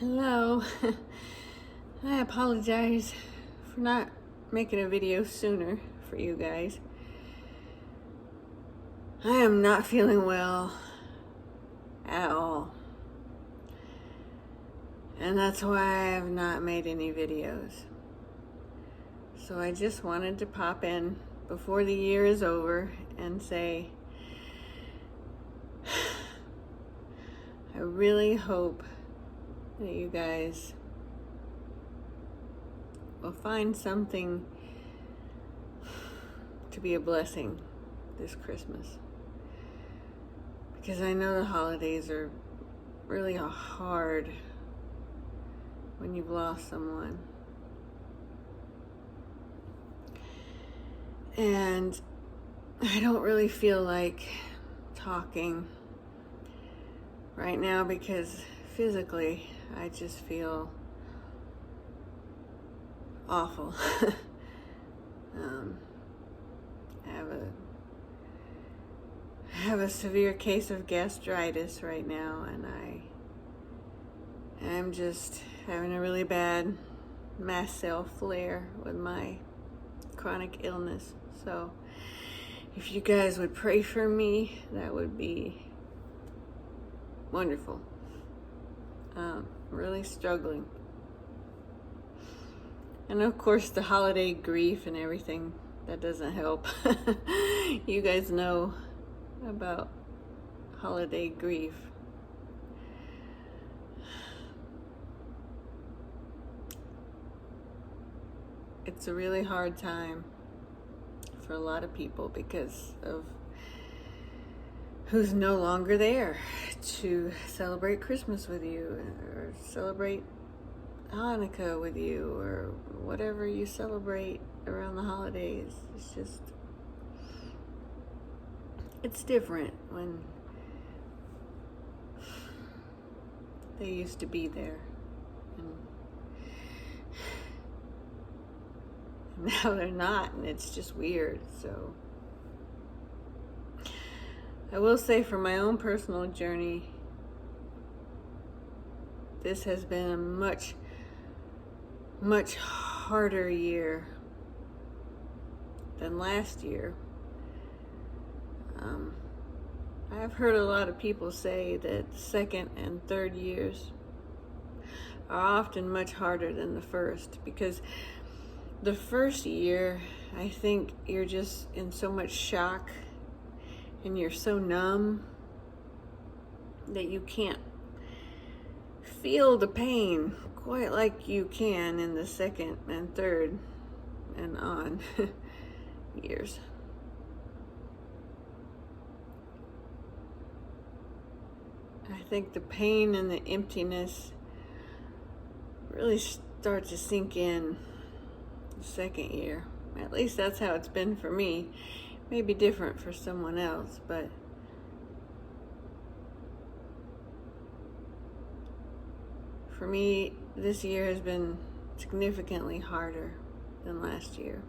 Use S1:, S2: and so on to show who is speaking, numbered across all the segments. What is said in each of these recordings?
S1: Hello. I apologize for not making a video sooner for you guys. I am not feeling well at all. And that's why I have not made any videos. So I just wanted to pop in before the year is over and say, I really hope that you guys will find something to be a blessing this Christmas. Because I know the holidays are really hard when you've lost someone. And I don't really feel like talking right now because physically I just feel awful. I have a severe case of gastritis right now, and I'm just having a really bad mast cell flare with my chronic illness. So if you guys would pray for me, that would be wonderful. Really struggling. And of course the holiday grief and everything, that doesn't help. You guys know about holiday grief. It's a really hard time for a lot of people because of who's no longer there to celebrate Christmas with you or celebrate Hanukkah with you or whatever you celebrate around the holidays. It's different when they used to be there, and now they're not, and it's just weird. So I will say, for my own personal journey, this has been a much harder year than last year. I've heard a lot of people say that second and third years are often much harder than the first, because the first year, I think you're just in so much shock and you're so numb that you can't feel the pain quite like you can in the second and third and on years. I think the pain and the emptiness really start to sink in the second year. At least that's how it's been for me. It may be different for someone else, but for me, this year has been significantly harder than last year.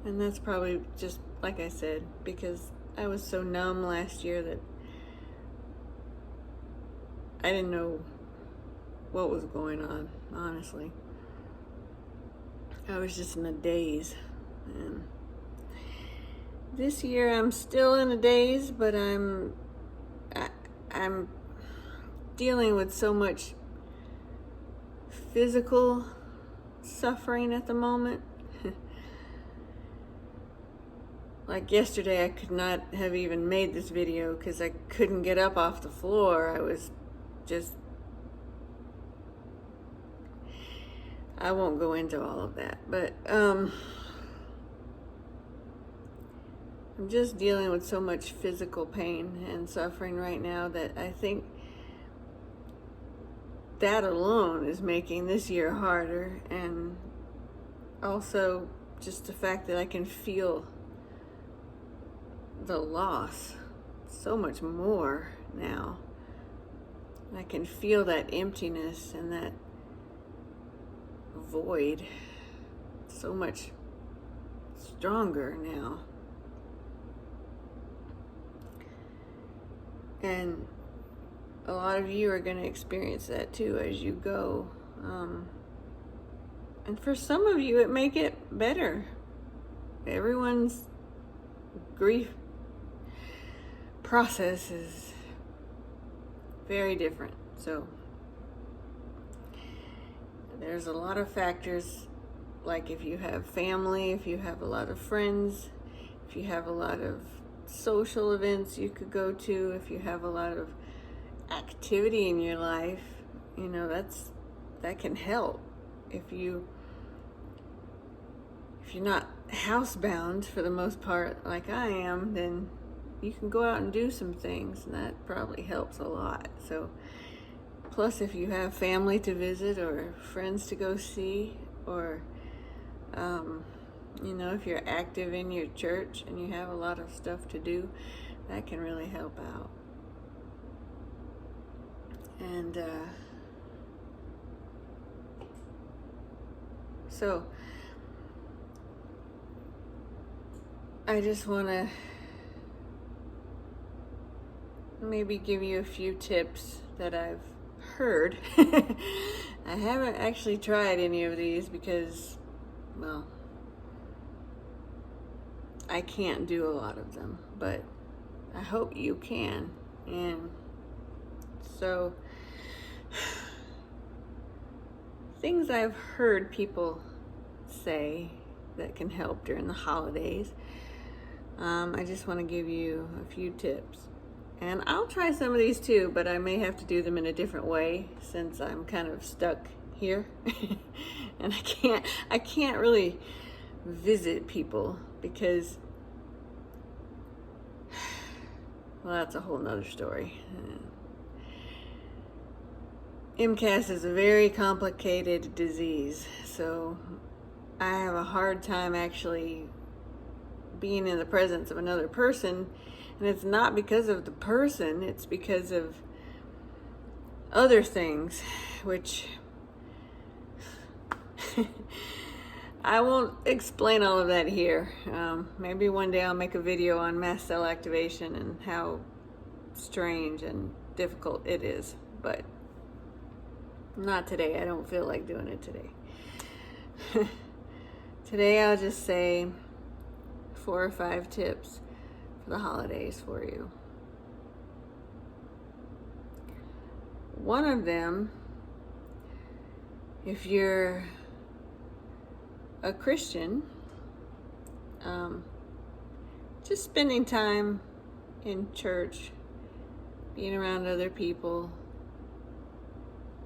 S1: And that's probably just, like I said, because I was so numb last year that I didn't know what was going on, honestly. I was just in a daze. And this year I'm still in a daze, but I'm dealing with so much physical suffering at the moment. Like yesterday, I could not have even made this video because I couldn't get up off the floor. I was just, I won't go into all of that, but I'm just dealing with so much physical pain and suffering right now that I think that alone is making this year harder. And also just the fact that I can feel the loss so much more now. I can feel that emptiness and that void so much stronger now. And a lot of you are going to experience that too as you go. And for some of you, it may get better. Everyone's grief process is very different. So there's a lot of factors, like if you have family, if you have a lot of friends, if you have a lot of social events you could go to, if you have a lot of activity in your life, that can help. If you're not housebound for the most part like I am, then you can go out and do some things, and that probably helps a lot. So plus, if you have family to visit or friends to go see, or if you're active in your church and you have a lot of stuff to do, that can really help out. And so I just want to maybe give you a few tips that I've heard. I haven't actually tried any of these because, well, I can't do a lot of them, but I hope you can. And so, things I've heard people say that can help during the holidays. I just want to give you a few tips. And I'll try some of these too, but I may have to do them in a different way since I'm kind of stuck here. And I can't really visit people because, well, that's a whole nother story. MCAS is a very complicated disease, so I have a hard time actually being in the presence of another person. And it's not because of the person, it's because of other things, which I won't explain all of that here. Maybe one day I'll make a video on mast cell activation and how strange and difficult it is, but not today. I don't feel like doing it today. Today I'll just say 4 or 5 tips for the holidays for you. One of them, if you're a Christian, just spending time in church, being around other people,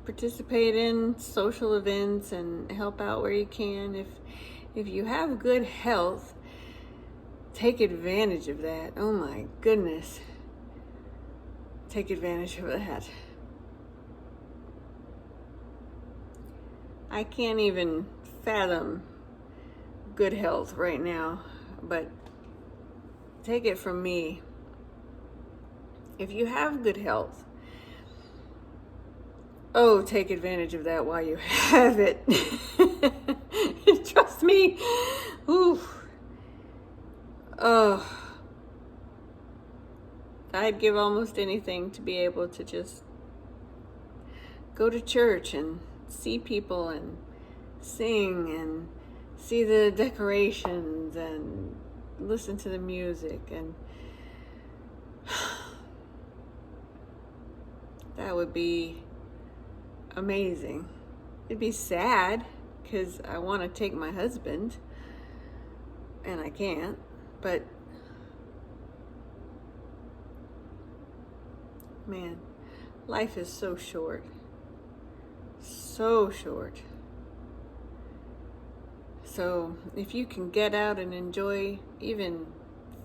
S1: participate in social events and help out where you can. If you have good health, take advantage of that. Oh my goodness. Take advantage of that. I can't even fathom good health right now, but take it from me. If you have good health, take advantage of that while you have it. Trust me. Oof. I'd give almost anything to be able to just go to church and see people and sing and see the decorations and listen to the music, and that would be amazing. It'd be sad because I want to take my husband and I can't, but man, life is so short. So short. So if you can get out and enjoy even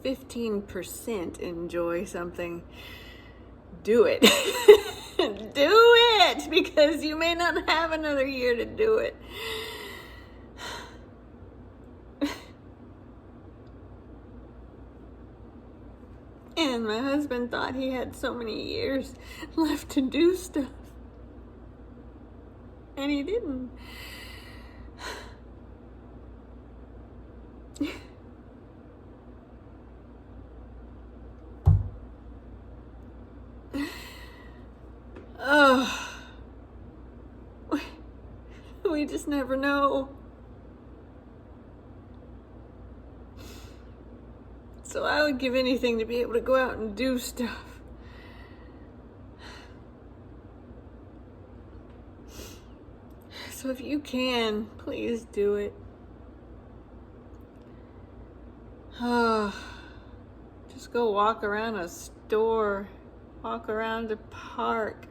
S1: 15% enjoy something, do it. Do it, because you may not have another year to do it. And my husband thought he had so many years left to do stuff. And he didn't. Oh, we just never know. So I would give anything to be able to go out and do stuff. So if you can, please do it. Just go walk around a store, walk around a park.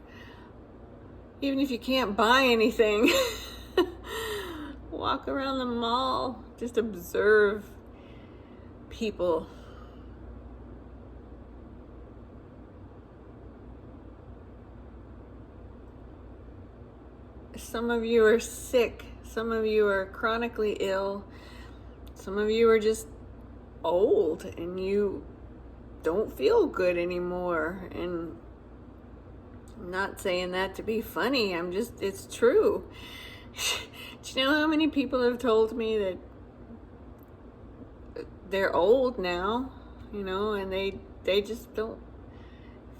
S1: Even if you can't buy anything, walk around the mall. Just observe people. Some of you are sick. Some of you are chronically ill. Some of you are just old and you don't feel good anymore. And I'm not saying that to be funny. It's true. Do you know how many people have told me that they're old now, and they just don't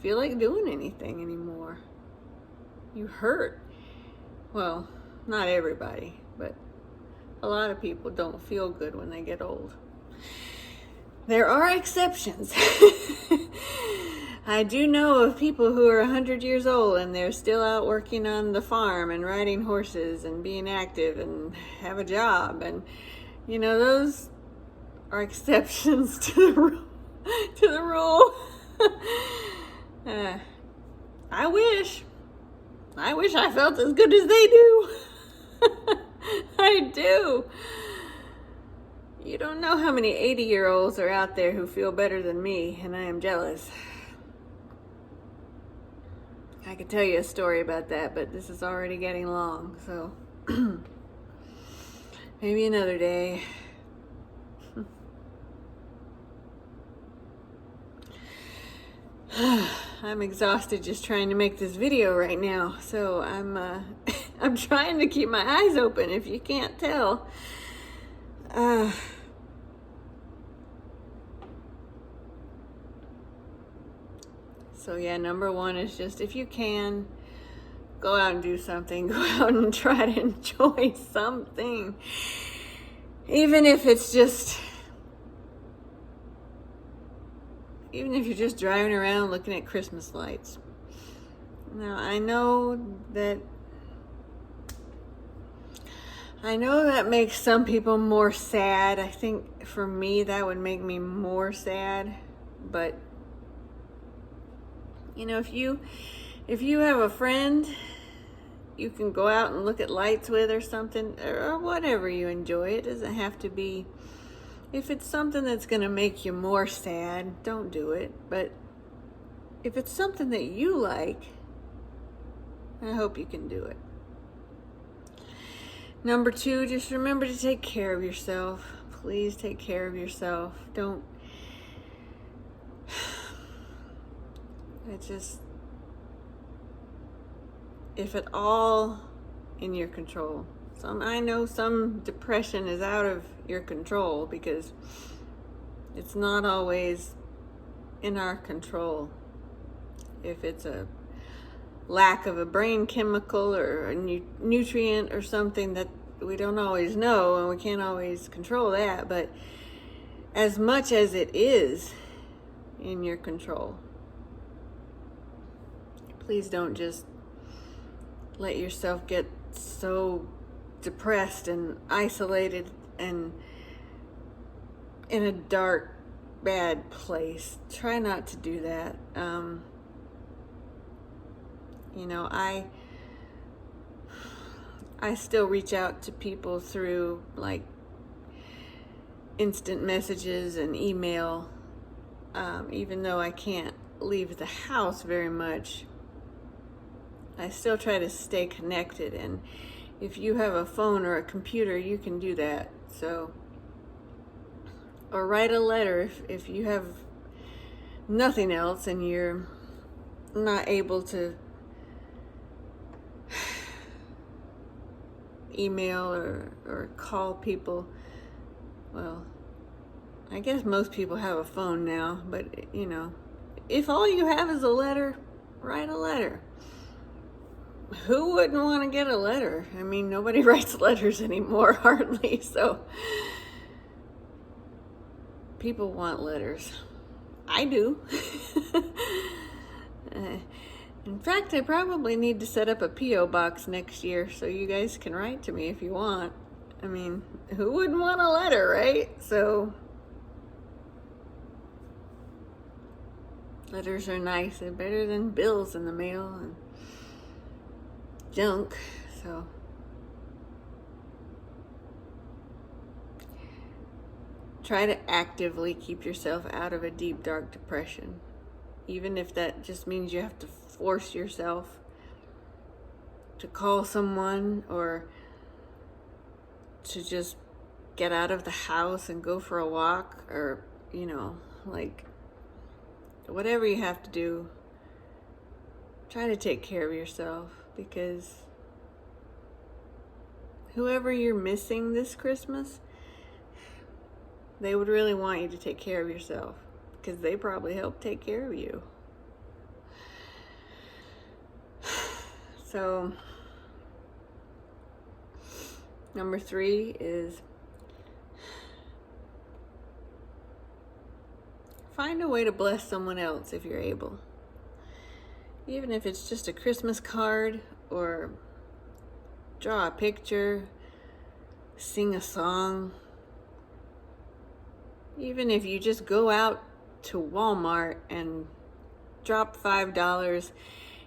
S1: feel like doing anything anymore? You hurt. Well, not everybody, but a lot of people don't feel good when they get old. There are exceptions. I do know of people who are 100 years old and they're still out working on the farm and riding horses and being active and have a job. And, those are exceptions to the rule. I wish I felt as good as they do. I do. You don't know how many 80-year-olds are out there who feel better than me, and I am jealous. I could tell you a story about that, but this is already getting long, so maybe another day. I'm exhausted just trying to make this video right now, so I'm trying to keep my eyes open, if you can't tell. So yeah, number one is just, if you can, go out and do something. Go out and try to enjoy something. Even if you're just driving around looking at Christmas lights. Now, I know that makes some people more sad. I think for me, that would make me more sad. But, if you have a friend you can go out and look at lights with or something, or whatever you enjoy. It doesn't have to be, if it's something that's going to make you more sad, don't do it. But if it's something that you like, I hope you can do it. Number two, just remember to take care of yourself. Please take care of yourself. If at all in your control. I know some depression is out of your control because it's not always in our control. If it's a lack of a brain chemical or a nutrient or something that we don't always know, and we can't always control that, but as much as it is in your control, please don't just let yourself get so depressed and isolated and in a dark, bad place. Try not to do that. I still reach out to people through like instant messages and email, even though I can't leave the house very much. I still try to stay connected, and if you have a phone or a computer, you can do that. Or write a letter if you have nothing else and you're not able to email or call people. Well, I guess most people have a phone now, but if all you have is a letter, write a letter. who wouldn't want to get a letter? I mean, nobody writes letters anymore, hardly, so people want letters. I do. In fact, I probably need to set up a P.O. box next year so you guys can write to me if you want. I mean, who wouldn't want a letter, right? So, letters are nice. They're better than bills in the mail and junk, so. Try to actively keep yourself out of a deep, dark depression. Even if that just means you have to force yourself to call someone or to just get out of the house and go for a walk, or, like, whatever you have to do, try to take care of yourself, because whoever you're missing this Christmas, they would really want you to take care of yourself, because they probably helped take care of you. So, number 3 is find a way to bless someone else if you're able. Even if it's just a Christmas card, or draw a picture, sing a song. Even if you just go out to Walmart and drop $5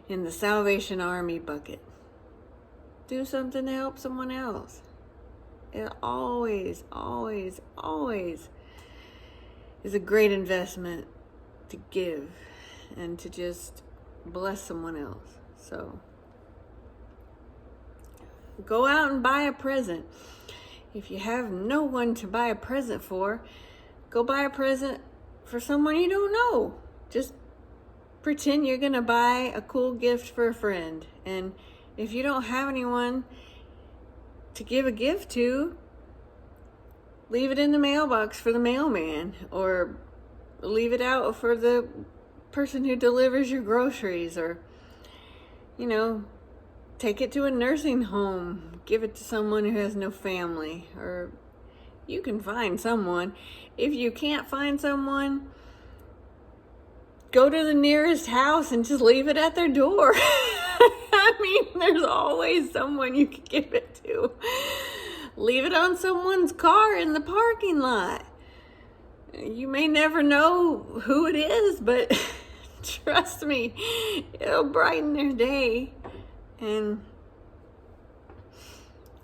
S1: in the Salvation Army bucket. Do something to help someone else. It always, always, always is a great investment to give and to just bless someone else. So, go out and buy a present. If you have no one to buy a present for, go buy a present for someone you don't know. Just pretend you're gonna buy a cool gift for a friend. And if you don't have anyone to give a gift to, leave it in the mailbox for the mailman, or leave it out for the person who delivers your groceries, or, take it to a nursing home, give it to someone who has no family, or you can find someone. If you can't find someone, go to the nearest house and just leave it at their door. I mean, there's always someone you can give it to. Leave it on someone's car in the parking lot. You may never know who it is, but trust me, it'll brighten their day. And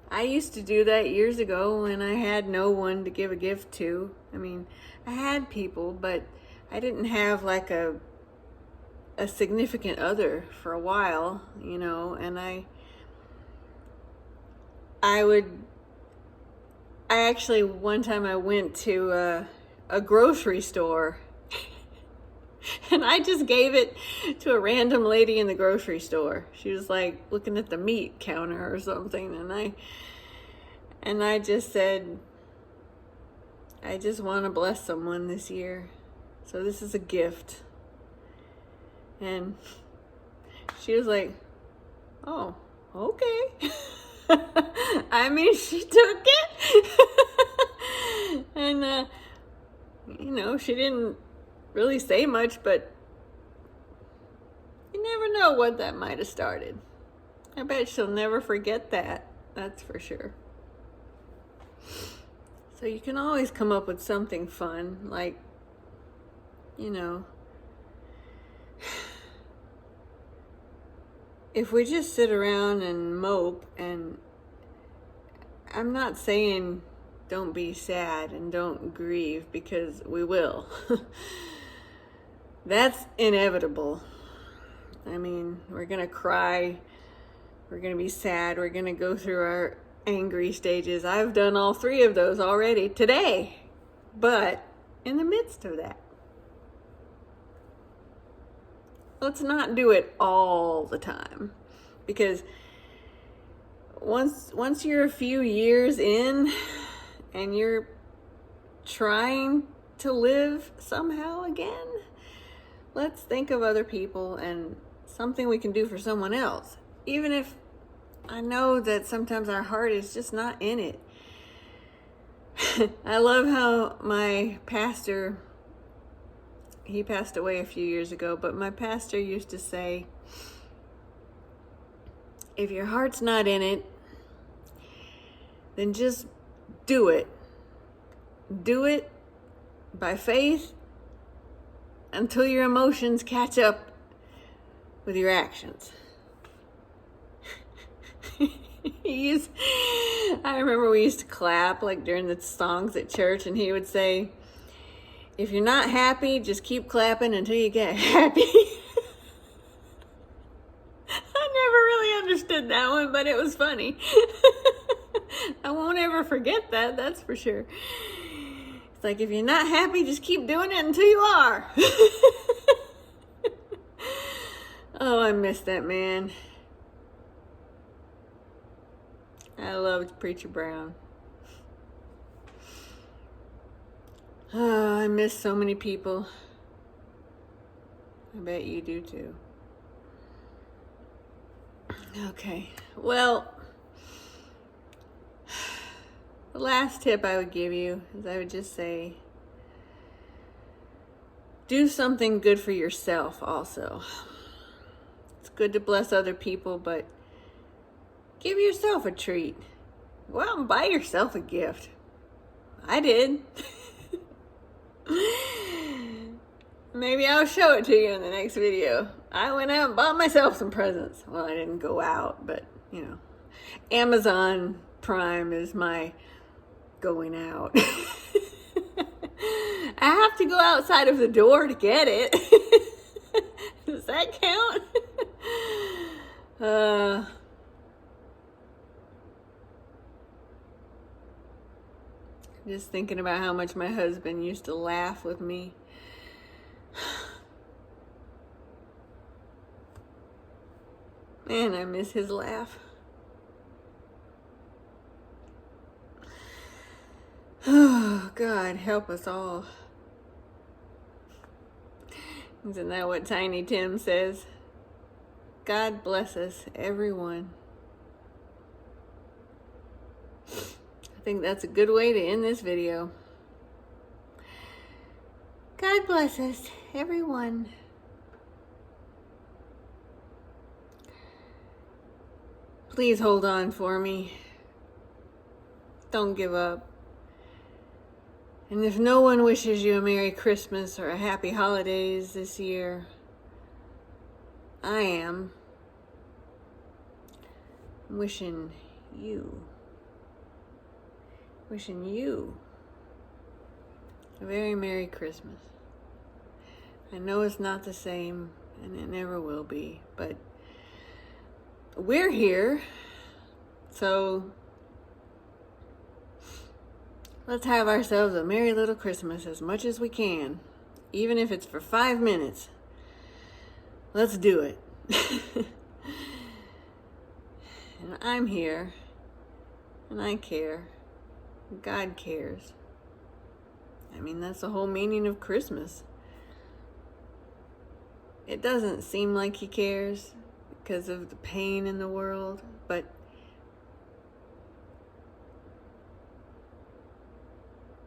S1: I used to do that years ago when I had no one to give a gift to. I mean, I had people, but I didn't have like a significant other for a while, and I actually, one time I went to a grocery store and I just gave it to a random lady in the grocery store. She was like looking at the meat counter or something, and I just said, I just want to bless someone this year. So this is a gift. And she was like, oh, okay. I mean, she took it. And, she didn't really say much, but you never know what that might have started. I bet she'll never forget that. That's for sure. So you can always come up with something fun, like, if we just sit around and mope, and I'm not saying don't be sad and don't grieve, because we will. That's inevitable. I mean, we're going to cry, we're going to be sad, we're going to go through our angry stages. I've done all 3 of those already today. But in the midst of that, let's not do it all the time, because once you're a few years in and you're trying to live somehow again, let's think of other people and something we can do for someone else. even if I know that sometimes our heart is just not in it. I love how my pastor, he passed away a few years ago, but my pastor used to say, if your heart's not in it, then just do it. Do it by faith until your emotions catch up with your actions. I remember we used to clap like during the songs at church, and he would say, if you're not happy, just keep clapping until you get happy. I never really understood that one, but it was funny. I won't ever forget that, that's for sure. It's like, if you're not happy, just keep doing it until you are. Oh, I miss that man. I loved Preacher Brown. Oh, I miss so many people. I bet you do too. Okay, well, the last tip I would give you is I would just say, do something good for yourself also. It's good to bless other people, but give yourself a treat. Go out and buy yourself a gift. I did. Maybe I'll show it to you in the next video. I went out and bought myself some presents. Well, I didn't go out, but, you know. Amazon Prime is my going out. I have to go outside of the door to get it. Does that count? Just thinking about how much my husband used to laugh with me. Man, I miss his laugh. Oh, God, help us all. Isn't that what Tiny Tim says? God bless us, everyone. I think that's a good way to end this video. God bless us, everyone. Please hold on for me. Don't give up. And if no one wishes you a Merry Christmas or a Happy Holidays this year, I am wishing you a very Merry Christmas. I know it's not the same, and it never will be, but we're here, so let's have ourselves a merry little Christmas as much as we can, even if it's for 5 minutes. Let's do it. And I'm here, and I care. God cares. I mean, that's the whole meaning of Christmas. It doesn't seem like he cares because of the pain in the world, but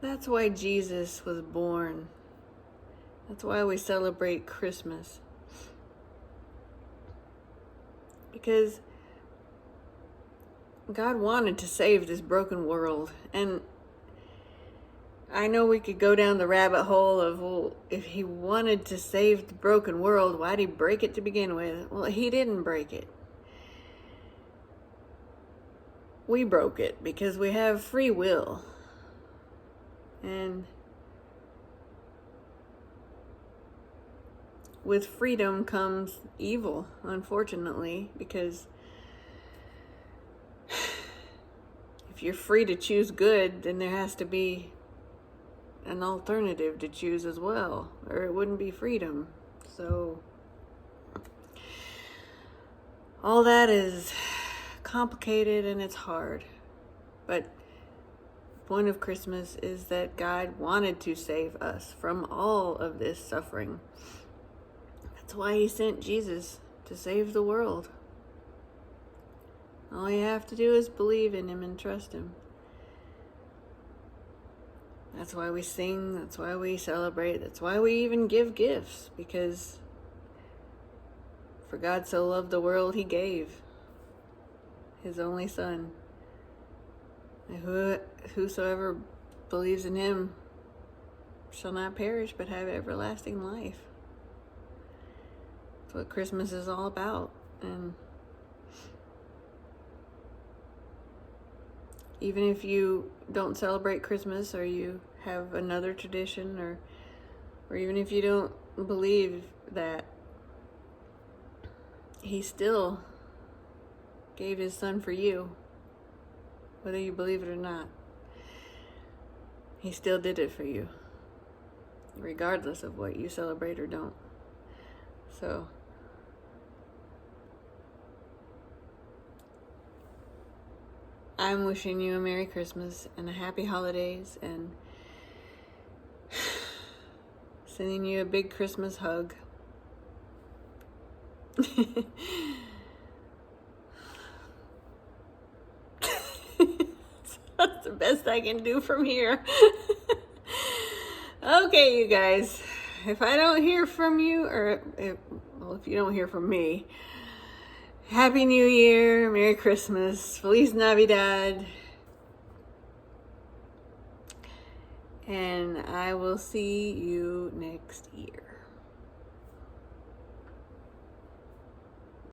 S1: that's why Jesus was born. That's why we celebrate Christmas. Because God wanted to save this broken world. And I know we could go down the rabbit hole of, well, if he wanted to save the broken world, why'd he break it to begin with? Well, he didn't break it. We broke it because we have free will. And with freedom comes evil, unfortunately, because if you're free to choose good, then there has to be an alternative to choose as well, or it wouldn't be freedom. So all that is complicated and it's hard. But the point of Christmas is that God wanted to save us from all of this suffering. That's why he sent Jesus, to save the world. All you have to do is believe in him and trust him. That's why we sing, that's why we celebrate, that's why we even give gifts, because for God so loved the world, he gave his only Son. And whosoever believes in him shall not perish but have everlasting life. That's what Christmas is all about. And even if you don't celebrate Christmas, or you have another tradition, or even if you don't believe that, he still gave his Son for you, whether you believe it or not. He still did it for you, regardless of what you celebrate or don't. So I'm wishing you a Merry Christmas and a Happy Holidays, and sending you a big Christmas hug. That's the best I can do from here. Okay, you guys. If I don't hear from you, or if you don't hear from me, Happy New Year, Merry Christmas, Feliz Navidad, and I will see you next year.